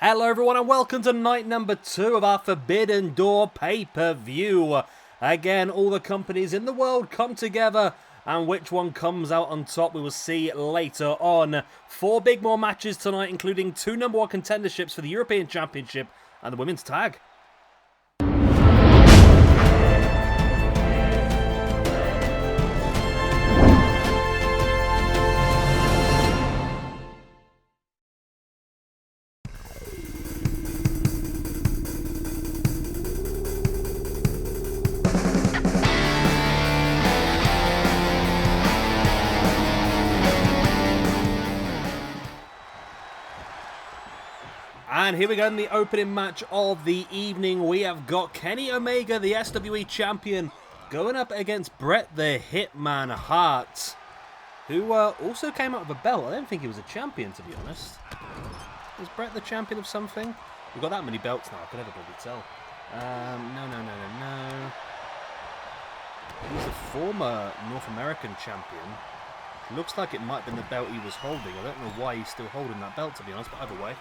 Hello everyone and welcome to night number 2 of our Forbidden Door pay-per-view. Again, all the companies in the world come together and which one comes out on top we will see later on. 4 big more matches tonight, including 2 number 1 contenderships for the European Championship and the Women's Tag. And here we go in the opening match of the evening. We have got Kenny Omega, the SWE champion, going up against Bret the Hitman Hart, who also came out with a belt. I don't think he was a champion, to be honest. Is Bret the champion of something? We've got that many belts now, I can never bloody tell. No. He's a former North American champion. Looks like it might have been the belt he was holding. I don't know why he's still holding that belt, to be honest, but either way.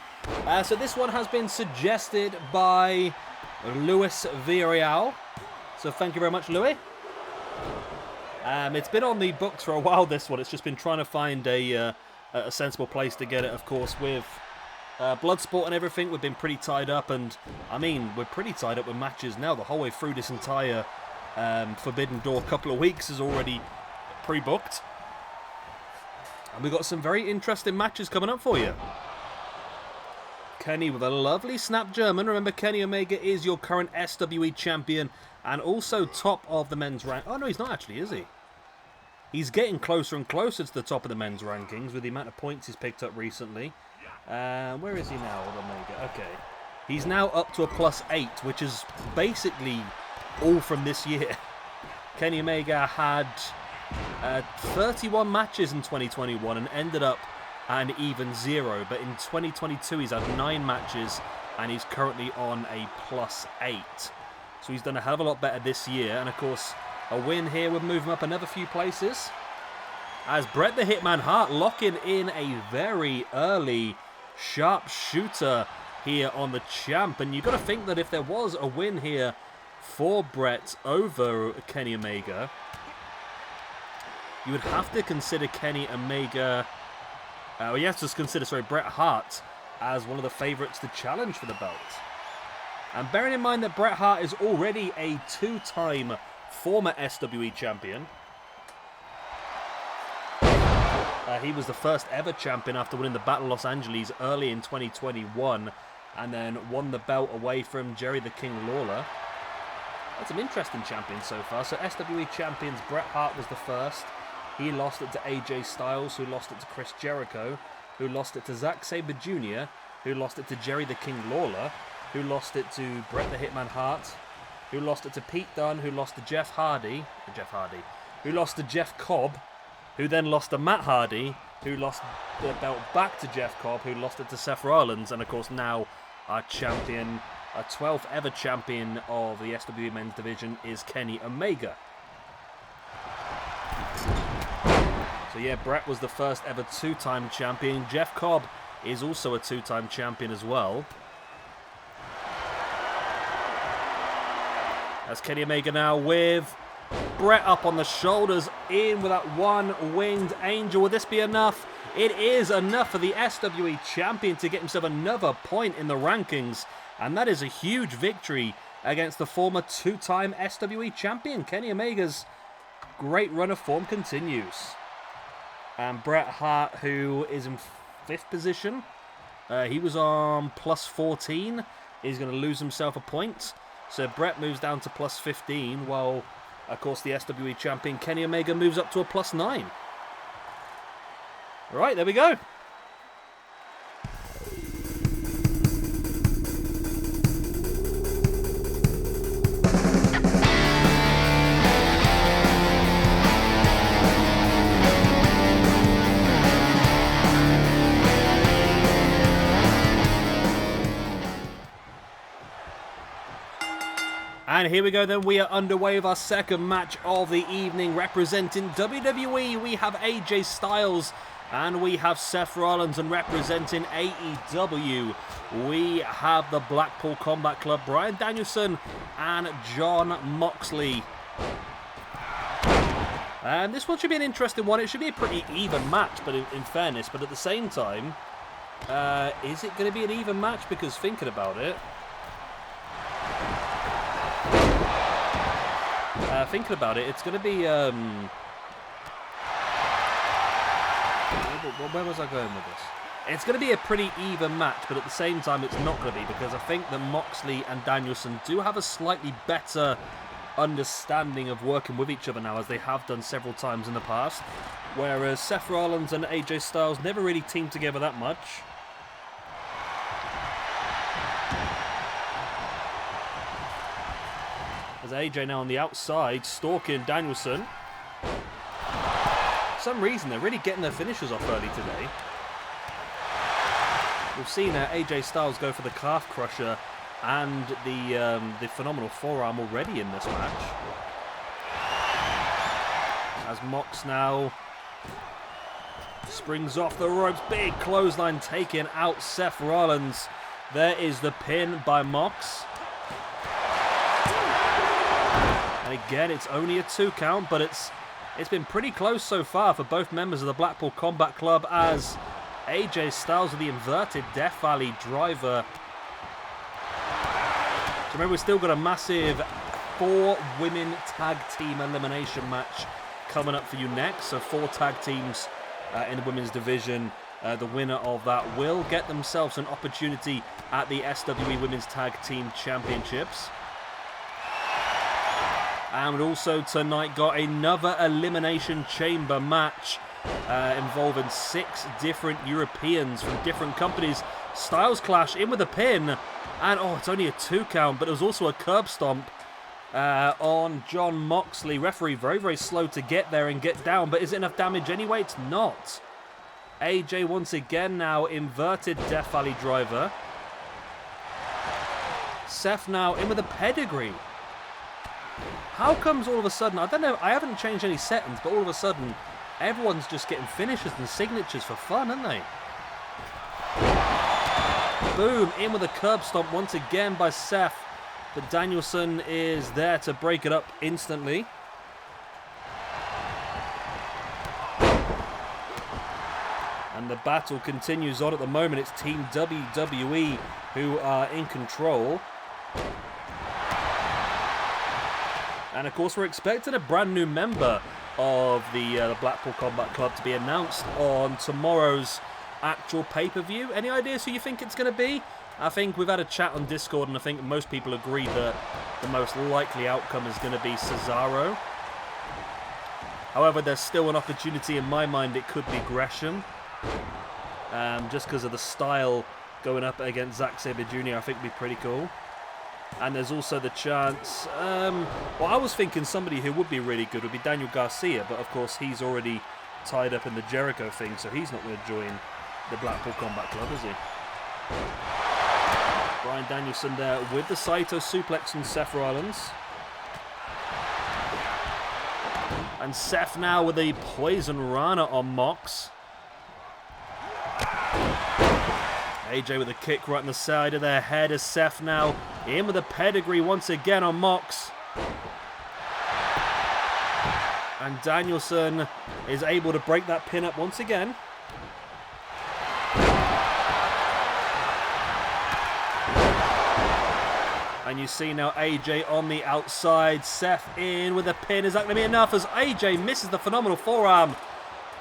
So this one has been suggested by Luis Villarreal. So thank you very much, Louis. It's been on the books for a while, this one. It's just been trying to find a sensible place to get it, of course, with Bloodsport and everything. We've been pretty tied up, and I mean, we're pretty tied up with matches now. The whole way through this entire Forbidden Door couple of weeks is already pre-booked. And we've got some very interesting matches coming up for you. Kenny with a lovely snap German. Remember, Kenny Omega is your current SWE champion and also top of the men's rank. Oh, no, he's not actually, is he? He's getting closer and closer to the top of the men's rankings with the amount of points he's picked up recently. Where is he now, Omega? Okay. He's now up to a +8, which is basically all from this year. Kenny Omega had 31 matches in 2021 and ended up at an even 0, but in 2022 he's had 9 matches and he's currently on a +8, so he's done a hell of a lot better this year. And of course a win here would move him up another few places, as Bret the Hitman Hart locking in a very early sharpshooter here on the champ. And you've got to think that if there was a win here for Bret over Kenny Omega, you would have to consider Kenny Omega, you have to consider, Bret Hart as one of the favourites to challenge for the belt. And bearing in mind that Bret Hart is already a 2-time former SWE champion. He was the first ever champion after winning the Battle of Los Angeles early in 2021 and then won the belt away from Jerry the King Lawler. That's some interesting champions so far. So SWE champions, Bret Hart was the first. He lost it to AJ Styles, who lost it to Chris Jericho, who lost it to Zack Sabre Jr., who lost it to Jerry the King Lawler, who lost it to Bret the Hitman Hart, who lost it to Pete Dunne, who lost to Jeff Hardy, who lost to Jeff Cobb, who then lost to Matt Hardy, who lost the belt back to Jeff Cobb, who lost it to Seth Rollins, and of course now our champion, our 12th ever champion of the SWE men's division is Kenny Omega. So yeah, Bret was the first ever 2-time champion. Jeff Cobb is also a 2-time champion as well. As Kenny Omega now with Bret up on the shoulders, in with that one-winged angel. Will this be enough? It is enough for the SWE champion to get himself another point in the rankings. And that is a huge victory against the former 2-time SWE champion. Kenny Omega's great run of form continues. And Bret Hart, who is in 5th position, he was on +14, is going to lose himself a point. So Bret moves down to +15, while, of course, the SWE champion Kenny Omega moves up to a +9. Right, there we go. And here we go then, we are underway with our second match of the evening. Representing WWE, we have AJ Styles and we have Seth Rollins, and representing AEW, we have the Blackpool Combat Club, Bryan Danielson and Jon Moxley. And this one should be an interesting one. It should be a pretty even match, but in fairness, but at the same time, is it going to be an even match? Because thinking about it, it's going to be, where was I going with this? It's going to be a pretty even match, but at the same time, it's not going to be, because I think that Moxley and Danielson do have a slightly better understanding of working with each other now, as they have done several times in the past, whereas Seth Rollins and AJ Styles never really teamed together that much. As AJ now on the outside, stalking Danielson. For some reason, they're really getting their finishes off early today. We've seen AJ Styles go for the calf crusher and the phenomenal forearm already in this match. As Mox now springs off the ropes, big clothesline taking out Seth Rollins. There is the pin by Mox. And again, it's only a 2 count, but it's been pretty close so far for both members of the Blackpool Combat Club, as AJ Styles with the inverted Death Valley driver. So remember, we've still got a massive 4-women tag team elimination match coming up for you next. So 4 tag teams in the women's division. The winner of that will get themselves an opportunity at the SWE Women's Tag Team Championships. And also tonight got another Elimination Chamber match involving 6 different Europeans from different companies. Styles Clash in with a pin. And, oh, it's only a 2 count, but there was also a curb stomp on Jon Moxley. Referee very, very slow to get there and get down, but is it enough damage anyway? It's not. AJ once again now, inverted Death Valley driver. Seth now in with a pedigree. How comes all of a sudden, I don't know, I haven't changed any settings, but all of a sudden, everyone's just getting finishes and signatures for fun, aren't they? Boom, in with a curb stomp once again by Seth, but Danielson is there to break it up instantly. And the battle continues on at the moment. It's Team WWE who are in control. And of course, we're expecting a brand new member of the Blackpool Combat Club to be announced on tomorrow's actual pay-per-view. Any ideas who you think it's going to be? I think we've had a chat on Discord, and I think most people agree that the most likely outcome is going to be Cesaro. However, there's still an opportunity in my mind it could be Gresham. Just because of the style going up against Zack Sabre Jr., I think would be pretty cool. And there's also the chance, well, I was thinking somebody who would be really good would be Daniel Garcia, but of course he's already tied up in the Jericho thing, so he's not going to join the Blackpool Combat Club, is he? Bryan Danielson there with the Saito suplex from Seth Rollins. And Seth now with a Poison Rana on Mox. AJ with a kick right on the side of their head as Seth now in with a pedigree once again on Mox. And Danielson is able to break that pin up once again. And you see now AJ on the outside, Seth in with a pin. Is that going to be enough as AJ misses the phenomenal forearm?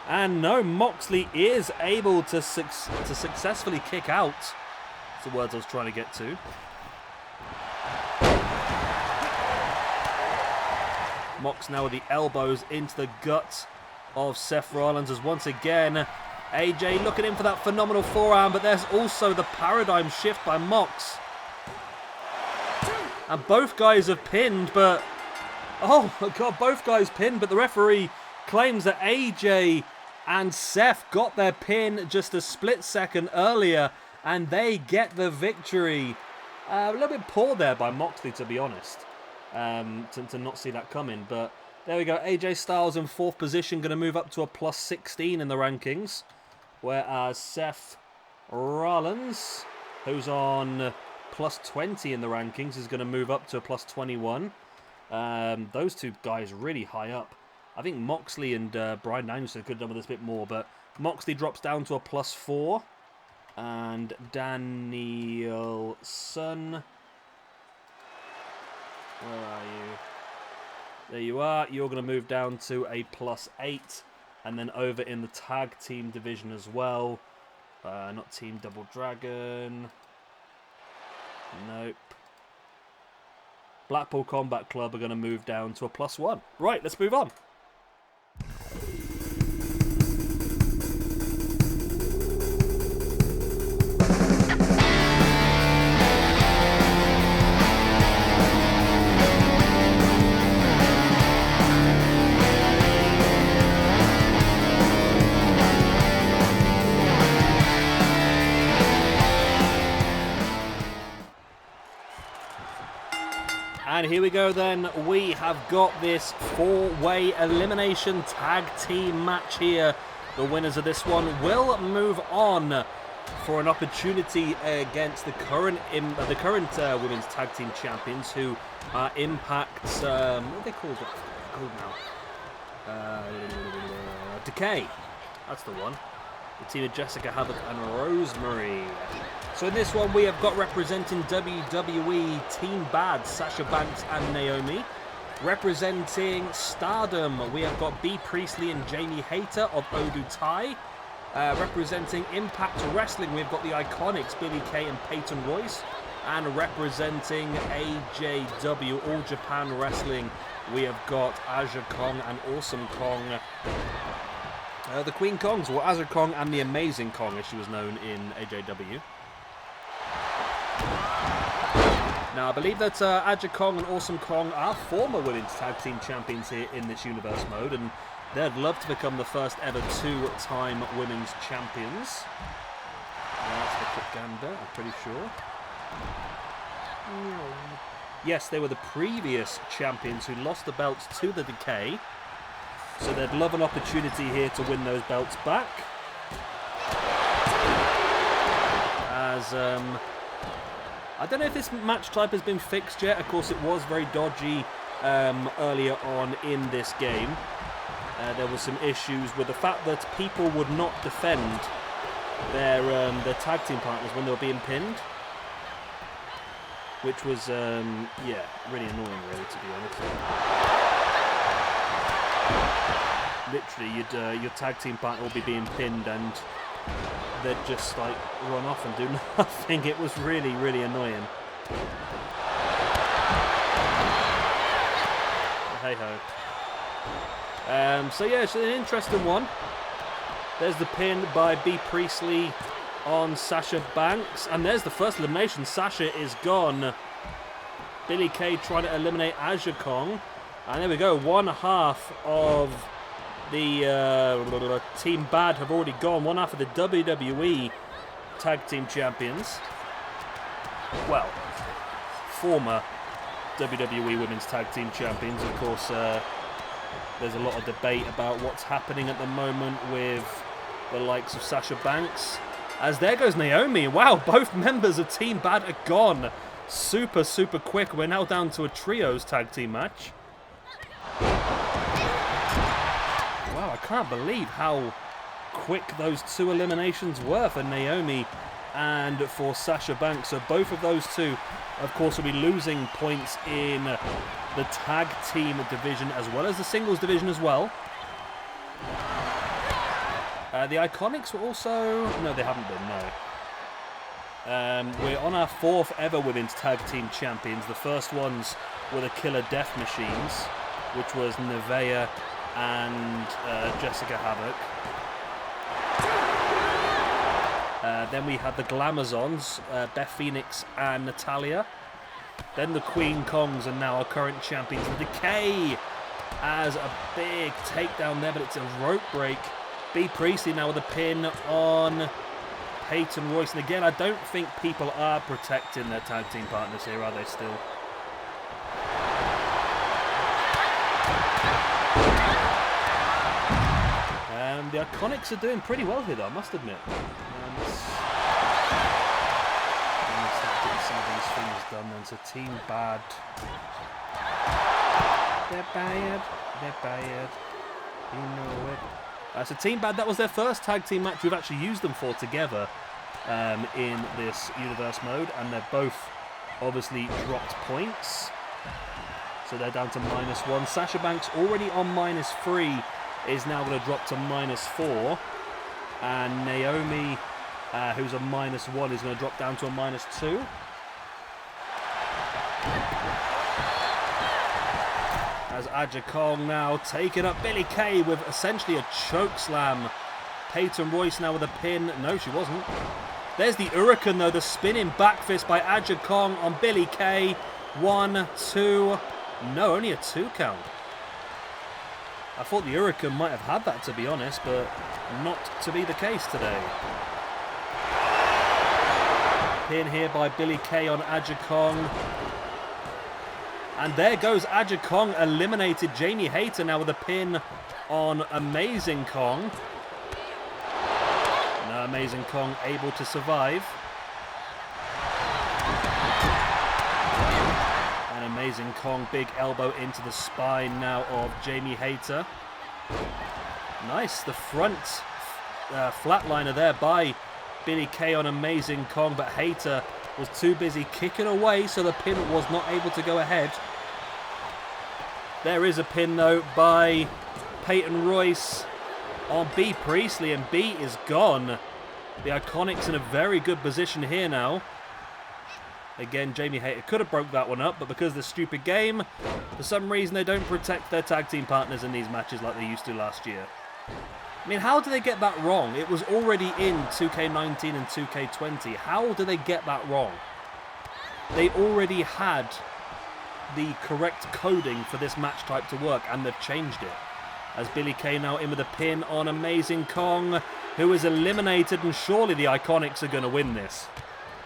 And no, Moxley is able to successfully kick out. That's the words I was trying to get to. Mox now with the elbows into the gut of Seth Rollins, as once again AJ looking in for that phenomenal forearm, but there's also the paradigm shift by Mox. And both guys have pinned, but oh my god, both guys pinned, but the referee claims that AJ and Seth got their pin just a split second earlier, and they get the victory. A little bit poor there by Moxley, to be honest. to not see that coming. But there we go. AJ Styles in 4th position, going to move up to a plus 16 in the rankings. Whereas Seth Rollins, who's on plus 20 in the rankings, is going to move up to a plus 21. Those two guys really high up. I think Moxley and Bryan Danielson could have done with this a bit more, but Moxley drops down to a plus 4. And Danielson, where are you? There you are. You're going to move down to a plus 8. And then over in the tag team division as well. Not Team Double Dragon. Nope. Blackpool Combat Club are going to move down to a plus 1. Right, let's move on. And here we go then, we have got this 4-way elimination tag team match here. The winners of this one will move on for an opportunity against the current women's tag team champions, who are Impact's, what are they called now? Decay, that's the one. The team of Jessica Havoc and Rosemary. So in this one, we have got representing WWE Team Bad, Sasha Banks and Naomi. Representing Stardom, we have got B. Priestley and Jamie Hayter of Oedo. Representing Impact Wrestling, we've got the IIconics, Billie Kay and Peyton Royce. And representing AJW, All Japan Wrestling, we have got Aja Kong and Awesome Kong. The Queen Kongs, or Aja Kong and the Amazing Kong, as she was known in AJW. Now, I believe that Aja Kong and Awesome Kong are former women's tag team champions here in this universe mode, and they'd love to become the first ever 2-time women's champions. That's the quick gander, I'm pretty sure. Yes, they were the previous champions who lost the belts to the Decay, so they'd love an opportunity here to win those belts back. As I don't know if this match type has been fixed yet. Of course, it was very dodgy earlier on in this game. There were some issues with the fact that people would not defend their tag team partners when they were being pinned, which was yeah, really annoying, really, to be honest. Literally, your tag team partner will be being pinned and they'd just like run off and do nothing. It was really, really annoying. Hey ho. So yeah, it's an interesting one. There's the pin by B. Priestley on Sasha Banks, and there's the first elimination. Sasha is gone. Billie Kay trying to eliminate Aja Kong, and there we go. One half of the Team Bad have already gone. One half of the WWE Tag Team Champions. Well, former WWE Women's Tag Team Champions. Of course, there's a lot of debate about what's happening at the moment with the likes of Sasha Banks. As there goes Naomi. Wow, both members of Team Bad are gone. Super, super quick. We're now down to a trios tag team match. Wow, I can't believe how quick those two eliminations were for Naomi and for Sasha Banks. So both of those two, of course, will be losing points in the tag team division as well as the singles division as well. The IIconics were also... No, they haven't been, no. We're on our 4th ever women's tag team champions. The first ones were the Killer Death Machines, which was Nevaeh and Jessica Havoc. Then we had the Glamazons, Beth Phoenix and Natalya. Then the Queen Kongs, and now our current champions, the Decay, as a big takedown there, but it's a rope break. B. Priestley now with a pin on Peyton Royce. And again, I don't think people are protecting their tag team partners here, are they still? The IIconics are doing pretty well here, though, I must admit. Let's start getting some of these things done then. So Team Bad. They're bad. They're bad. You know it. So Team Bad, that was their first tag team match we've actually used them for together in this universe mode. And they're both obviously dropped points. So they're down to -1. Sasha Banks already on -3 is now going to drop to -4. And Naomi, who's a -1, is going to drop down to a -2. As IIconics now taking up Billie Kay with essentially a choke slam. Peyton Royce now with a pin. No, she wasn't. There's the Hurricane though, the spinning back fist by IIconics on Billie Kay. 1, 2. No, only a 2 count. I thought the Hurricane might have had that, to be honest, but not to be the case today. Pin here by Billie Kay on IIconics. And there goes IIconics, eliminated Jamie Hayter now with a pin on Mzkpunk. No, Mzkpunk able to survive. And Mzkpunk, big elbow into the spine now of Jamie Hayter. Nice, the front flatliner there by Billie Kay on Mzkpunk, but Hayter was too busy kicking away, so the pin was not able to go ahead. There is a pin, though, by Peyton Royce on B. Priestley, and B is gone. The IIconics in a very good position here now. Again, Jamie Hayter could have broke that one up, but because of the stupid game, for some reason they don't protect their tag team partners in these matches like they used to last year. I mean, how do they get that wrong? It was already in 2K19 and 2K20. How do they get that wrong? They already had the correct coding for this match type to work, and they've changed it. As Billie Kay now in with a pin on Mzkpunk, who is eliminated, and surely the IIconics are going to win this.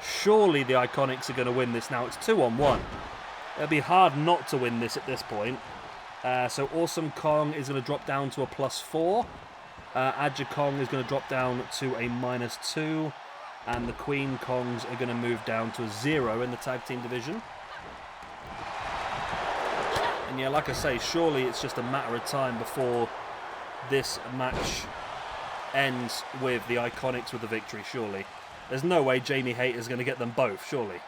Surely the IIconics are going to win this now. It's 2-on-1. It'll be hard not to win this at this point. So Awesome Kong is going to drop down to a +4. IIconics is going to drop down to a -2. And the Queen Kongs are going to move down to a 0 in the tag team division. And yeah, like I say, surely it's just a matter of time before this match ends with the IIconics with the victory, surely. There's no way Jamie Hayter is going to get them both, surely.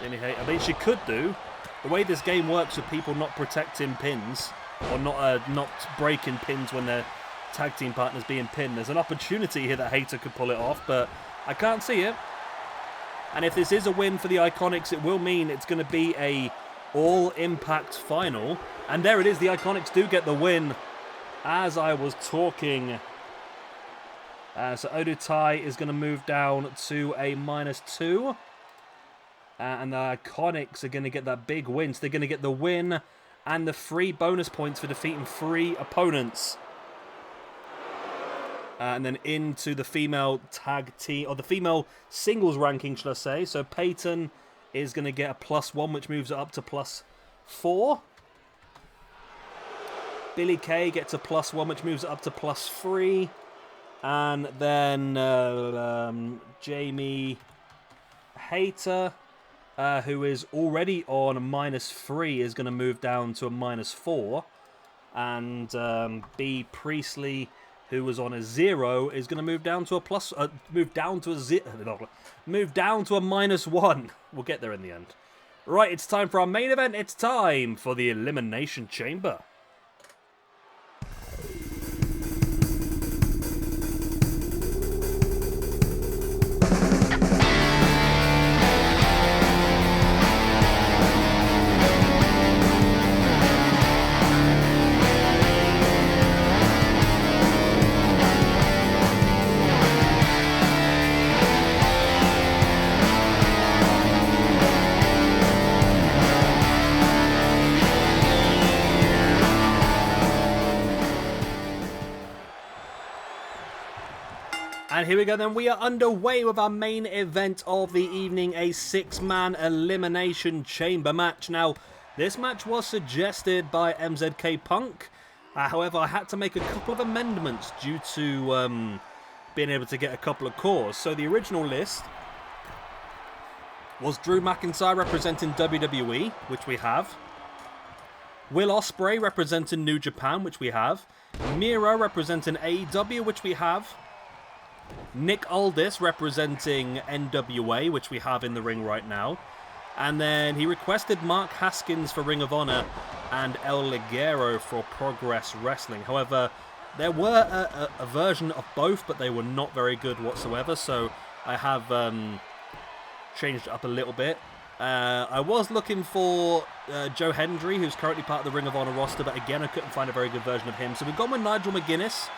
Jamie Hayter, I mean, she could do. The way this game works with people not protecting pins, or not breaking pins when their tag team partner's being pinned, there's an opportunity here that Hayter could pull it off, but I can't see it. And if this is a win for the IIconics, it will mean it's going to be a all-impact final. And there it is, the IIconics do get the win, as I was talking. So Oedo Tai is going to move down to a -2. And the IIconics are going to get that big win. So they're going to get the win and the 3 bonus points for defeating 3 opponents. And then into the female tag team, or the female singles ranking, should I say. So Peyton is going to get a +1, which moves it up to +4. Billie Kay gets a +1, which moves it up to +3. And then Jamie Hayter, who is already on -3, is going to move down to a -4. And B. Priestley, who was on a 0, is going to move down to a -1. We'll get there in the end. Right, it's time for our main event. It's time for the Elimination Chamber. And here we go then, we are underway with our main event of the evening, a 6-man Elimination Chamber match. Now, This match was suggested by Mzkpunk. However, I had to make a couple of amendments due to being able to get a couple of cores. So the original list was Drew McIntyre representing WWE, which we have. Will Ospreay representing New Japan, which we have. Miro representing AEW, which we have. Nick Aldis representing NWA, which we have in the ring right now. And then he requested Mark Haskins for Ring of Honor and El Ligero for Progress Wrestling. However, there were a version of both, but they were not very good whatsoever. So I have changed it up a little bit. I was looking for Joe Hendry, who's currently part of the Ring of Honor roster, but again, I couldn't find a very good version of him. So we've gone with Nigel McGuiness,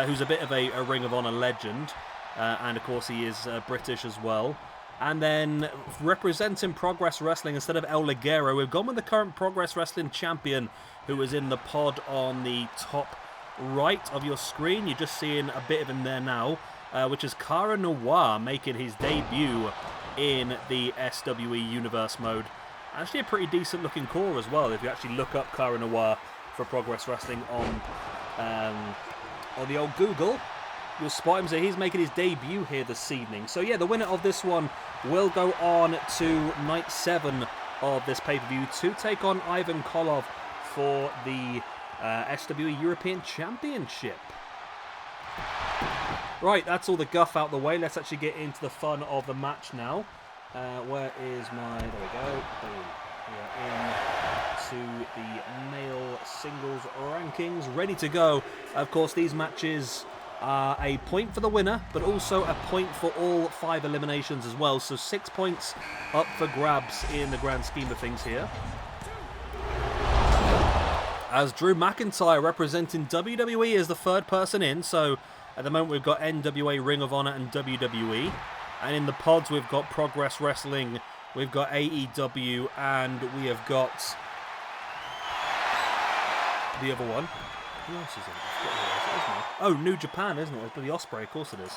who's a bit of a Ring of Honor legend. And of course, he is British as well. And then representing Progress Wrestling instead of El Ligero, we've gone with the current Progress Wrestling champion, who is in the pod on the top right of your screen. You're just seeing a bit of him there now, which is Cara Noir making his debut in the SWE Universe mode. Actually a pretty decent looking core as well, if you actually look up Cara Noir for Progress Wrestling on the old Google. You'll spot him, so he's making his debut here this evening. So yeah, the winner of this one will go on to Night 7 of this pay-per-view to take on Ivan Koloff for the SWE European Championship. Right, that's all the guff out the way. Let's actually get into the fun of the match now. Where is my... There we go. Boom. We are into the male singles rankings. Ready to go. Of course, these matches are a point for the winner, but also a point for all 5 eliminations as well. So 6 points up for grabs in the grand scheme of things here. As Drew McIntyre representing WWE is the third person in. So at the moment we've got NWA, Ring of Honor and WWE. And in the pods we've got Progress Wrestling, we've got AEW, and we have got the other one. Who else is in it? Oh, New Japan, isn't it? It's the Ospreay, of course it is.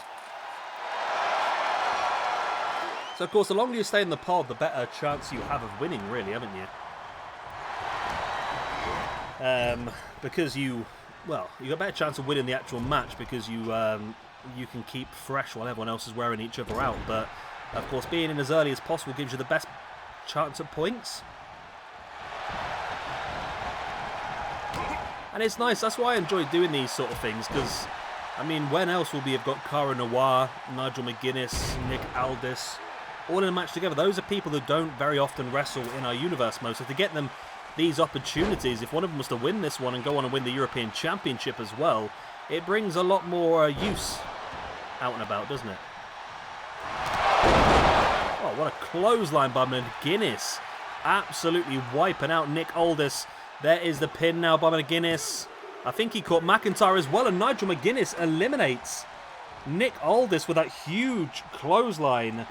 So, of course, the longer you stay in the pod, the better chance you have of winning, really, haven't you? Because you got a better chance of winning the actual match because you can keep fresh while everyone else is wearing each other out. But, of course, being in as early as possible gives you the best chance at points. And it's nice, that's why I enjoy doing these sort of things, because, I mean, when else will we have got Cara Noir, Nigel McGuiness, Nick Aldis, all in a match together? Those are people who don't very often wrestle in our universe mode, so to get them these opportunities, if one of them was to win this one and go on and win the European Championship as well, it brings a lot more use out and about, doesn't it? Oh, what a clothesline by McGuiness. Absolutely wiping out Nick Aldis. There is the pin now by McGuiness. I think he caught McIntyre as well, and Nigel McGuiness eliminates Nick Aldis with that huge clothesline.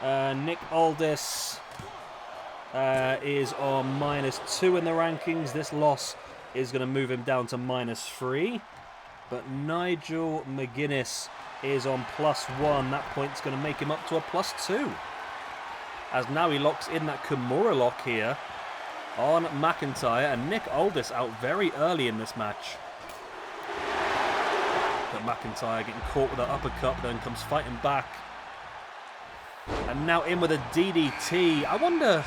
Nick Aldis is on -2 in the rankings. This loss is going to move him down to -3. But Nigel McGuiness is on +1. That point's going to make him up to a +2. As now he locks in that Kimura lock here on McIntyre, and Nick Aldis out very early in this match. But McIntyre getting caught with an uppercut, then comes fighting back. And now in with a DDT. I wonder...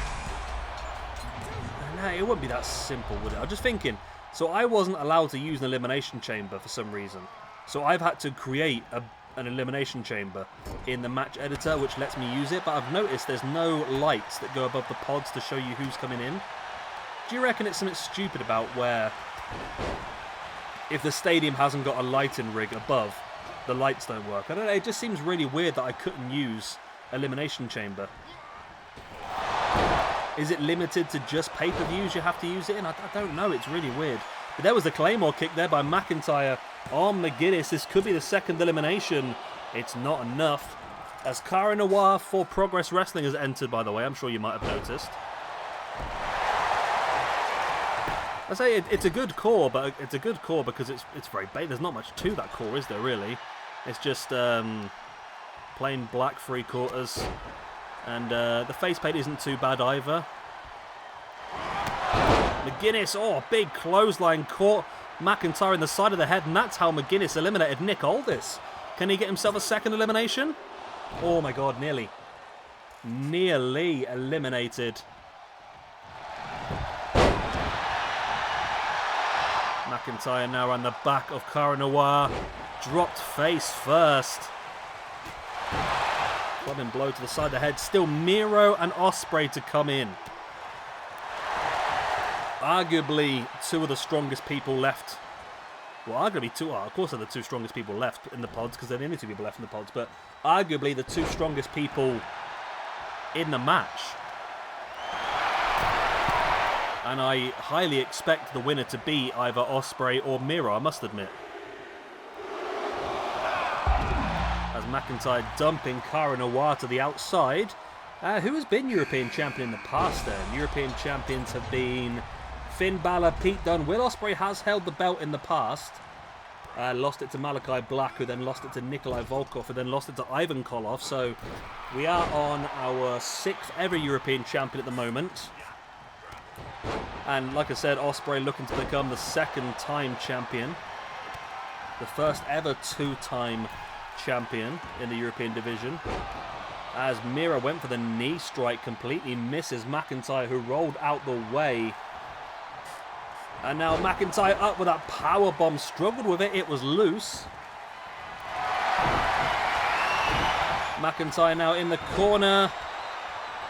No, it wouldn't be that simple, would it? I'm just thinking. So I wasn't allowed to use an elimination chamber for some reason. So I've had to create an elimination chamber in the match editor, which lets me use it. But I've noticed there's no lights that go above the pods to show you who's coming in. Do you reckon it's something stupid about where if the stadium hasn't got a lighting rig above, the lights don't work? I don't know, it just seems really weird that I couldn't use Elimination Chamber. Is it limited to just pay-per-views you have to use it in? I don't know, it's really weird. But there was the Claymore kick there by McIntyre on McGuiness. This could be the second elimination. It's not enough. As Cara Noir for Progress Wrestling has entered, by the way, I'm sure you might have noticed. I say it's a good core, but it's a good core because it's very big. There's not much to that core, is there, really? It's just plain black 3/4. And the face paint isn't too bad either. McGuiness, oh, big clothesline, caught McIntyre in the side of the head, and that's how McGuiness eliminated Nick Aldis. Can he get himself a second elimination? Oh my god, nearly. Nearly eliminated. McIntyre now around the back of Cara Noir. Dropped face first. Clubbing blow to the side of the head. Still Miro and Ospreay to come in. Arguably two of the strongest people left. Well, arguably two are. Of course they're the two strongest people left in the pods because they're the only two people left in the pods. But arguably the two strongest people in the match. And I highly expect the winner to be either Ospreay or Miro, I must admit. As McIntyre dumping Cara Noir to the outside. Who has been European champion in the past then? European champions have been Finn Balor, Pete Dunne. Will Ospreay has held the belt in the past. Lost it to Malachi Black, who then lost it to Nikolai Volkov, who then lost it to Ivan Koloff. So we are on our 6th ever European champion at the moment. And like I said, Ospreay looking to become the 2nd time champion. The first ever 2-time champion in the European division. As Miro went for the knee strike, completely misses McIntyre, who rolled out the way. And now McIntyre up with that powerbomb, struggled with it, it was loose. McIntyre now in the corner.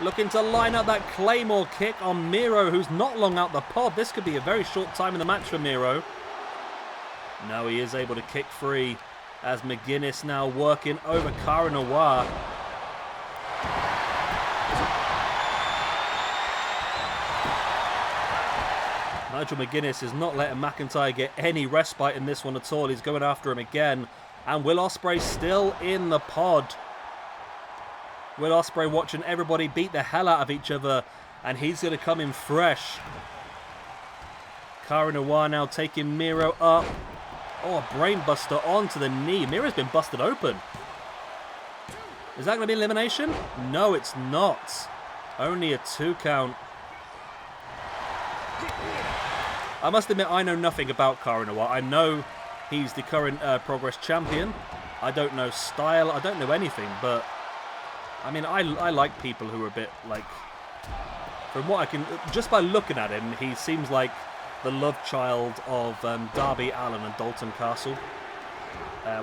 Looking to line up that Claymore kick on Miro, who's not long out the pod. This could be a very short time in the match for Miro. No, he is able to kick free as McGuiness now working over Cara Noir. Nigel McGuiness is not letting McIntyre get any respite in this one at all. He's going after him again. And Will Ospreay still in the pod. Will Ospreay watching everybody beat the hell out of each other, and he's going to come in fresh. Cara Noir now taking Miro up. Oh, a brainbuster onto the knee. Miro's been busted open. Is that going to be elimination? No, it's not. Only a 2 count. I must admit, I know nothing about Cara Noir. I know he's the current Progress champion. I don't know style. I don't know anything, but I mean, I like people who are a bit like, from what I can, just by looking at him, he seems like the love child of Darby Allin and Dalton Castle.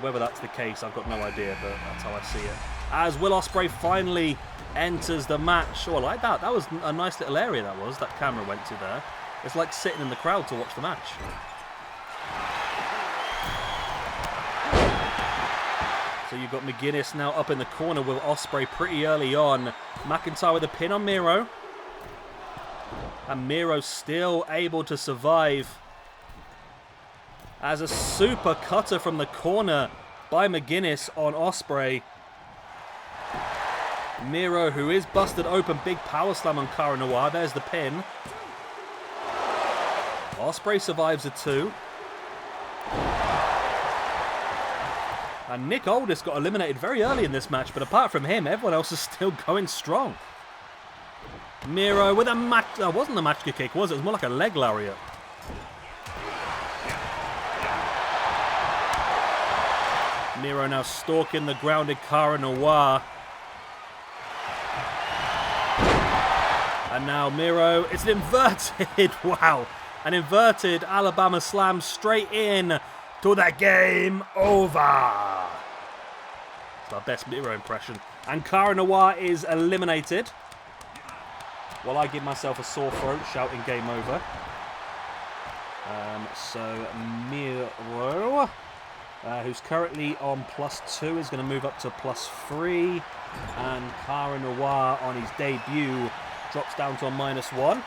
Whether that's the case, I've got no idea, but that's how I see it. As Will Ospreay finally enters the match. Oh, I like that. That was a nice little area that camera went to there. It's like sitting in the crowd to watch the match. So you've got McGuiness now up in the corner with Ospreay pretty early on. McIntyre with a pin on Miro. And Miro still able to survive. As a super cutter from the corner by McGuiness on Ospreay. Miro, who is busted open, big power slam on Cara Noir. There's the pin. Ospreay survives a 2. And Nick Aldis got eliminated very early in this match, but apart from him, everyone else is still going strong. Miro with a match... That wasn't a match kick, was it? It was more like a leg lariat. Miro now stalking the grounded Cara Noir. And now Miro, it's an inverted, wow. An inverted Alabama slam straight in to the game over. It's our best Miro impression. And Cara Noir is eliminated. While I give myself a sore throat shouting game over. So Miro, who's currently on +2, is going to move up to +3. And Cara Noir on his debut drops down to a -1.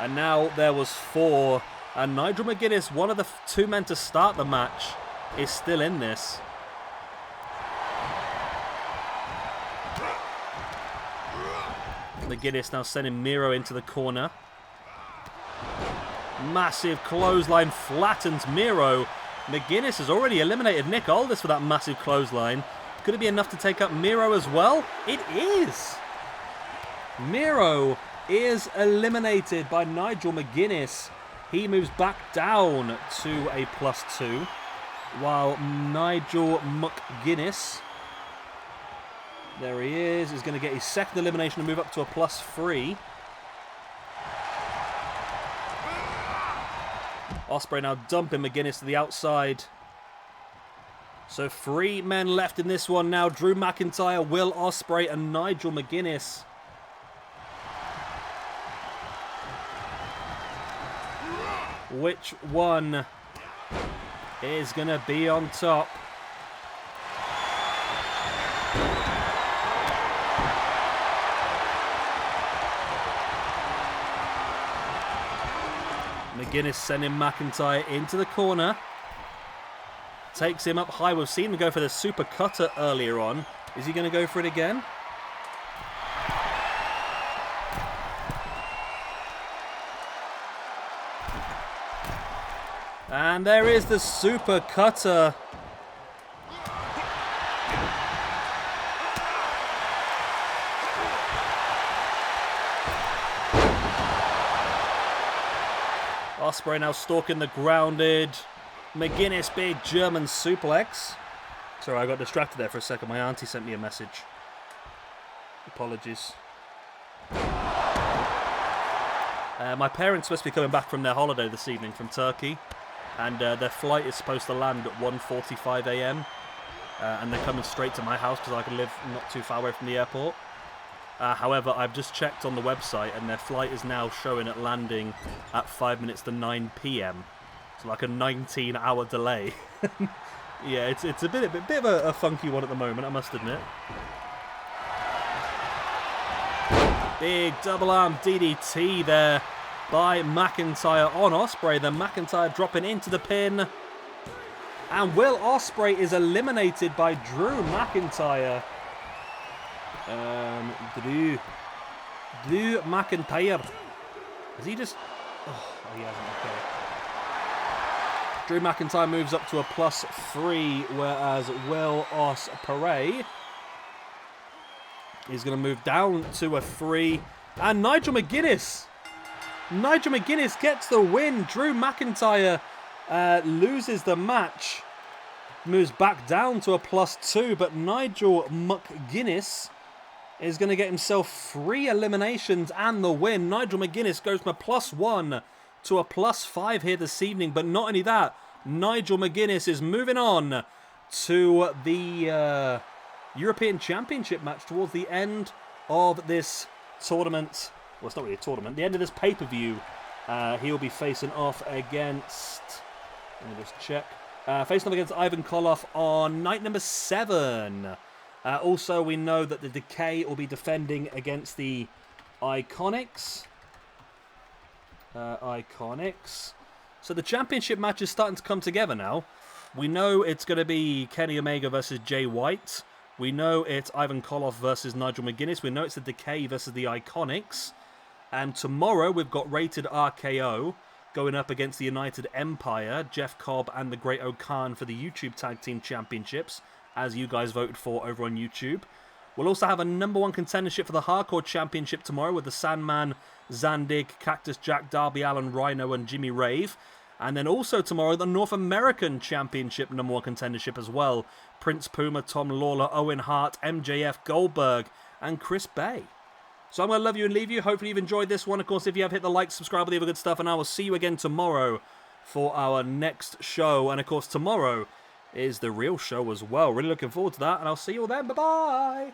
And now there was 4. And Nigel McGuiness, one of the 2 men to start the match, is still in this. McGuiness now sending Miro into the corner. Massive clothesline flattens Miro. McGuiness has already eliminated Nick Aldis for that massive clothesline. Could it be enough to take up Miro as well? It is! Miro is eliminated by Nigel McGuinness. He moves back down to a +2, while Nigel McGuinness, there he is going to get his second elimination and move up to a +3. Ospreay now dumping McGuinness to the outside. So 3 men left in this one now. Drew McIntyre, Will Ospreay, and Nigel McGuinness. Which one is going to be on top? McGuinness sending McIntyre into the corner. Takes him up high. We've seen him go for the super cutter earlier on. Is he going to go for it again? And there is the super cutter. Ospreay now stalking the grounded. McGuinness, big German suplex. Sorry, I got distracted there for a second. My auntie sent me a message. Apologies. My parents must be coming back from their holiday this evening from Turkey. And their flight is supposed to land at 1:45 a.m. And they're coming straight to my house because I can live not too far away from the airport. However, I've just checked on the website and their flight is now showing at landing at 5 minutes to 9 p.m. So like a 19-hour delay. Yeah, it's a bit of a funky one at the moment, I must admit. Big double arm DDT there by McIntyre on Ospreay. Then McIntyre dropping into the pin. And Will Ospreay is eliminated by Drew McIntyre. Drew McIntyre. Is he just... Oh, he hasn't. Okay. Drew McIntyre moves up to a +3, whereas Will Ospreay is going to move down to a 3. And Nigel McGuinness gets the win. Drew McIntyre loses the match. Moves back down to a +2, but Nigel McGuinness is going to get himself 3 eliminations and the win. Nigel McGuinness goes from a +1 to a +5 here this evening, but not only that, Nigel McGuinness is moving on to the European Championship match towards the end of this tournament. Well, it's not really a tournament. The end of this pay-per-view, he'll be facing off against... Let me just check. Facing off against Ivan Koloff on night number 7. Also, we know that the Decay will be defending against the IIconics. So the championship match is starting to come together now. We know it's going to be Kenny Omega versus Jay White. We know it's Ivan Koloff versus Nigel McGuinness. We know it's the Decay versus the IIconics. And tomorrow we've got Rated RKO going up against the United Empire, Jeff Cobb and the Great O'Khan for the YouTube Tag Team Championships, as you guys voted for over on YouTube. We'll also have a #1 contendership for the Hardcore Championship tomorrow with the Sandman, Zandig, Cactus Jack, Darby Allin, Rhino and Jimmy Rave. And then also tomorrow, the North American Championship #1 contendership as well. Prince Puma, Tom Lawler, Owen Hart, MJF, Goldberg, and Chris Bay. So I'm going to love you and leave you. Hopefully you've enjoyed this one. Of course, if you have, hit the like, subscribe, all the other good stuff. And I will see you again tomorrow for our next show. And of course, tomorrow is the real show as well. Really looking forward to that. And I'll see you all then. Bye-bye.